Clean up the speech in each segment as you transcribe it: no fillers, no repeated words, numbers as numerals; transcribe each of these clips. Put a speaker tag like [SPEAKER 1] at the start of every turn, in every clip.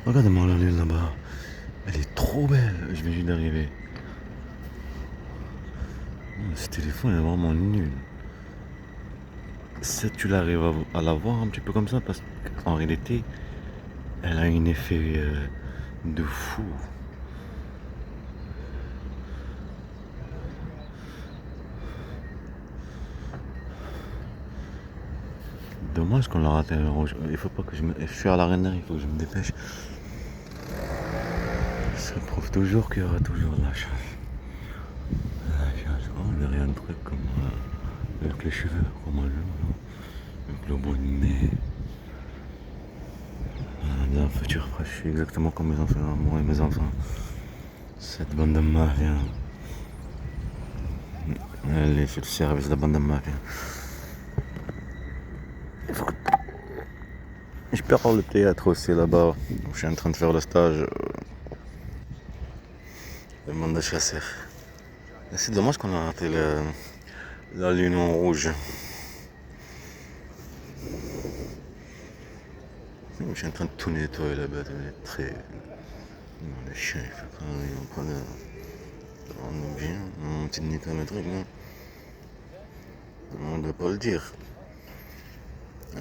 [SPEAKER 1] Regarde-moi la lune là-bas. Elle est trop belle. Je viens juste d'arriver. Ce téléphone est vraiment nul. Si tu l'arrives à la voir un petit peu comme ça, parce qu'en réalité, elle a un effet de fou. Dommage qu'on l'a raté le rouge. Il faut pas que je suis à l'arène, il faut que je me dépêche. Ça prouve toujours qu'il y aura toujours de la chasse. On verrait un truc comme avec les cheveux, comme un loup, avec le bout de nez. Dans un futur proche, je suis exactement comme mes enfants, moi et mes enfants. Cette bande de mafias. Elle est sur le service de la bande de mafias. Je perds le théâtre aussi là-bas. Je suis en train de faire le stage. Le monde de chasseurs. C'est dommage qu'on a raté la lumière rouge. Je suis en train de tout nettoyer là-bas, de mettre très. Les chiens, il faut pas on est bien, on petit nettoie le truc, non? On ne doit pas le dire.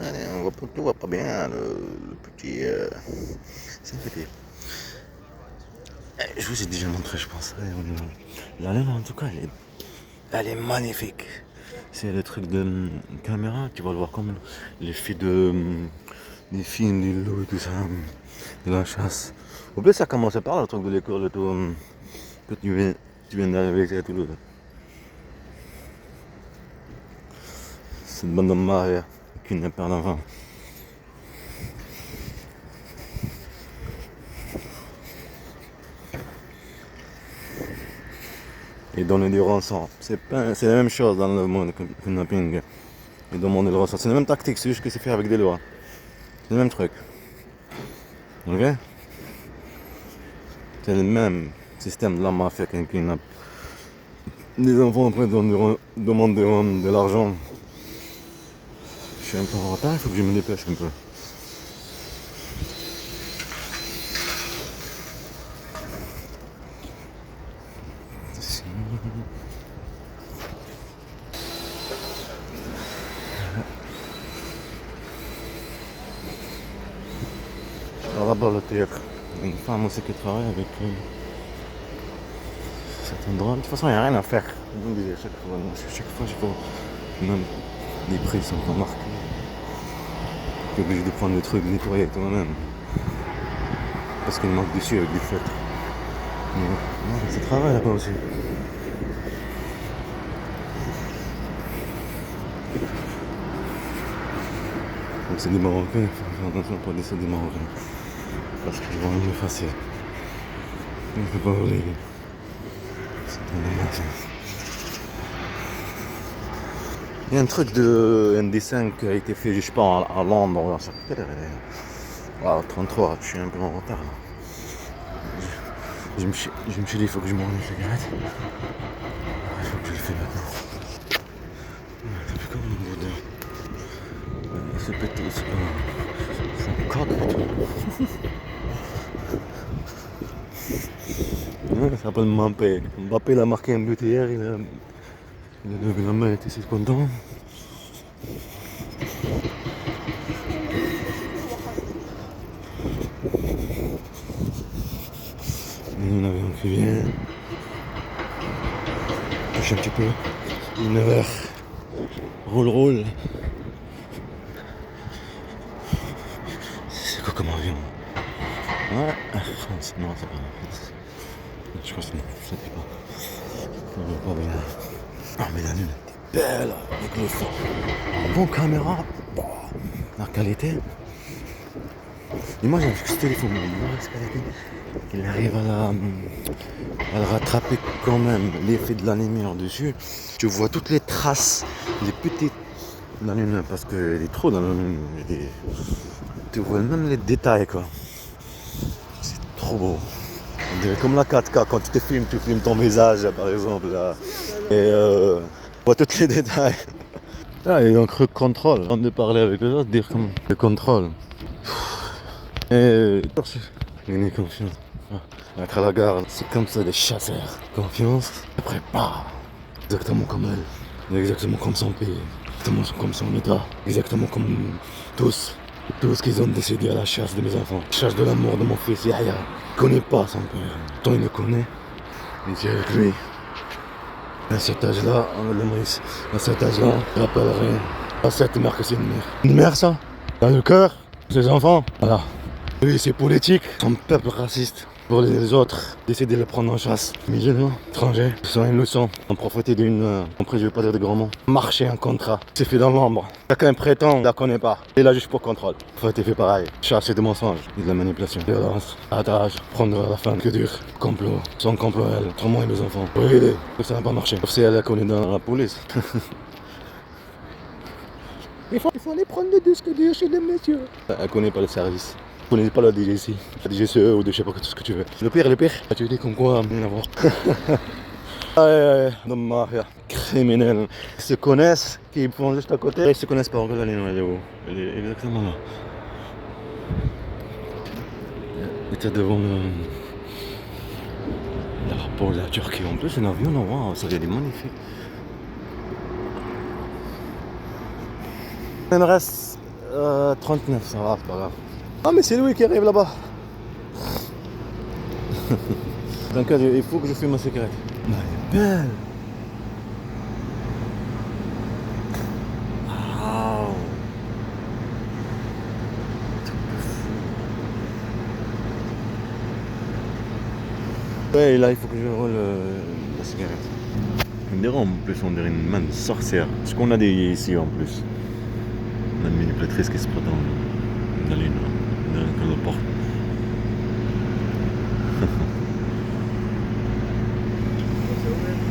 [SPEAKER 1] Allez, tout va pas bien, le petit. C'est un petit. Je vous ai déjà montré, je pense. La laine, en tout cas, elle est magnifique. C'est le truc de caméra, tu vas le voir comme l'effet des films, des loups et tout ça, de la chasse. Au plus, ça commence par là, le truc de l'école, et tout, que tu viens d'arriver à Toulouse. C'est une bande de mariés qui n'a pas d'enfant. Ils donnent du rançon. C'est la même chose dans le monde kidnapping. Ils demandent le rançon. C'est la même tactique, c'est juste que c'est fait avec des lois. C'est le même truc. Ok? C'est le même système de la mafia qui kidnappe. Les enfants après demandent de l'argent. Je suis un peu en retard, il faut que je me dépêche un peu. Là-bas le théâtre. Une femme aussi qui travaille avec cet endroit. De toute façon, il n'y a rien à faire. Je me disais chaque fois, j'ai pas. Même les prix sont pas marqués. Tu es obligé de prendre le truc, de nettoyer toi-même. Parce qu'il manque dessus avec du feutre. C'est travail là-bas aussi. Donc c'est des Marocains, il faut faire attention pour laisser des Marocains. Parce qu'ils vont nous effacer. On ne peut pas voler. C'est un dommage. Il y a un truc un dessin qui a été fait, je sais pas, à Londres. Wow, 33, je suis un peu en retard là. Je me suis dit, il faut que je m'enlève les cigarettes. Il faut que je le fais maintenant. T'as vu comme mon boudin. C'est pété, c'est un coq plutôt. Ouais, ça s'appelle Mbappé. Mbappé il a marqué un but hier, il a levé la main, il était si content. On avait un fait bien. Touche un petit peu. 9h. Roule. C'est quoi comme avion? Ouais, France. Non, c'est pas la France. Je crois que ça dit pas. Ça va pas bien. Ah, mais la lune était belle avec le fond. En bon caméra. Bah, la qualité. Imagine avec ce téléphone, il arrive à le rattraper quand même, l'effet de la lumière dessus. Tu vois toutes les traces, les petites de la lumière, parce qu'il est trop dans la lumière. Tu vois même les détails quoi. C'est trop beau. On dirait comme la 4K, quand tu tu filmes ton visage par exemple. Là. Et tu vois tous les détails. Ah, et donc contrôle, on de parler avec les autres, dire comme le contrôle. Et Gagner confiance. Être à la garde, c'est comme ça des chasseurs. Confiance, après pas. Exactement comme elle. Exactement comme son pays. Exactement comme son état. Exactement comme tous. Tous qu'ils ont décédé à la chasse de mes enfants. Chasse de la mort de mon fils Yahya. Il connaît pas son père. Tant il le connaît, il dit avec lui. À cet âge-là, le Maurice, à cet âge-là, je rappelle rien. À cette mère que c'est une mère. Une mère, ça, dans le cœur, ses enfants, voilà. Lui, c'est politique, son peuple raciste. Pour les autres, d'essayer de le prendre en chasse. Musulmans, étrangers, ce sont une leçon. On profitait d'une, après je vais pas dire de grands mots, marché, un contrat. C'est fait dans l'ombre. Chacun prétend, on la connaît pas. Il est là juste pour contrôle. Faut être fait pareil. Chasse, c'est de mensonges, et de la manipulation. Violence, attache, prendre la femme, que dur. Complot, son complot elle, entre moi et mes enfants. Pour aider, que ça n'a pas marché. Sauf si elle a connu dans la police. Il faut aller prendre le disque dur chez les messieurs. Elle connaît pas le service. Vous connaissez pas la DGC, la DGCE ou de je sais pas tout ce que tu veux. Le pire, tu dis comme quoi, rien à voir. De mafia, criminels. Ils se connaissent, qui font juste à côté. Ils se connaissent pas, regarde la ligne, elle est où? Elle est exactement là. Elle était devant le drapeau de la Turquie. En plus, un avion, là, waouh, ça il est magnifique. Il me reste 39, ça va, c'est pas grave. Ah mais c'est lui qui arrive là-bas. Donc il faut que je filme ma cigarette. Mais elle est belle. Wow. Ouais, là il faut que je roule la cigarette. On dirait en plus, on dirait une main de sorcière. Ce qu'on a des ici en plus. On a une manipulatrice qui se prend dans les dans la porte.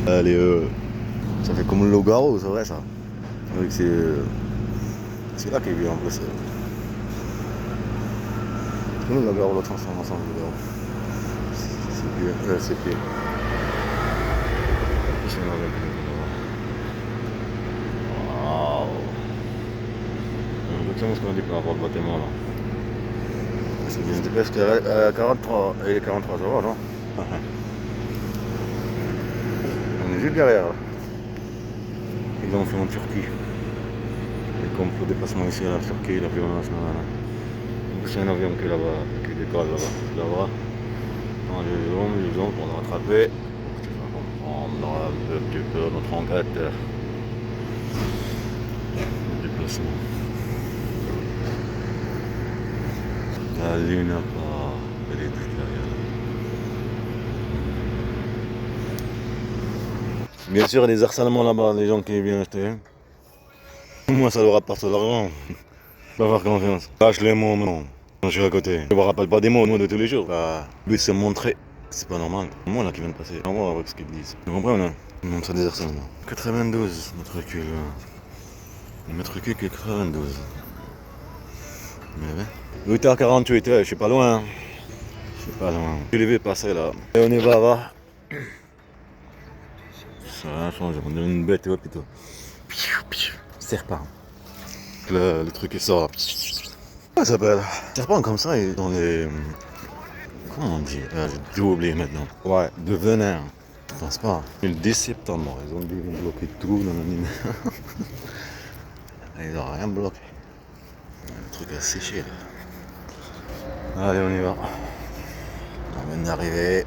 [SPEAKER 1] Allez, ça fait comme le Logaro, c'est vrai ça. C'est là qu'il vit en plus. Nous, le Logaro, l'autre chanson ensemble, le Logaro. C'est pire. Waouh. Exactement ce qu'on dit par rapport au bâtiment là. C'est bien, c'était presque 43. Et 43, ça va, non? On est juste derrière là. Ils l'ont fait en Turquie. Les complots de déplacement ici à la Turquie, la violence, c'est un avion qui est là-bas, qui décolle là-bas. Dans les zones pour le rattraper. On aura un petit peu notre enquête de déplacement. La lune n'a pas, elle est toute derrière. Bien sûr, il y a des harcèlements là-bas, les gens qui viennent acheter. Moi, ça leur rapporte de l'argent. Pas avoir confiance. Lâche les mots, non. Je suis à côté. Je me rappelle pas des mots de tous les jours. Bah, lui, c'est montrer. C'est pas normal. Moi, là, qui vient de passer. On va voir avec ce qu'ils disent. Tu comprends, là? Non, ça des harcèlements. 92, notre recul. Notre recul qui est 92. Mais ouais. 8h48, je suis pas loin. Je suis pas loin. Je l'ai vu passer là. Et on y va. Ça a changé, on dirait une bête, plutôt. Serpent. Le truc il sort. Comment ça s'appelle? Serpent comme ça, et dans les. Comment on dit? J'ai tout oublié maintenant. Ouais, de venin. Je pense pas. Le 10 septembre, ils ont bloqué tout dans l'anime. Ils ont rien bloqué. Le truc a séché là. Allez, on y va. On vient d'arriver.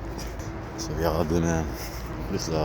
[SPEAKER 1] On se verra demain. Plus là.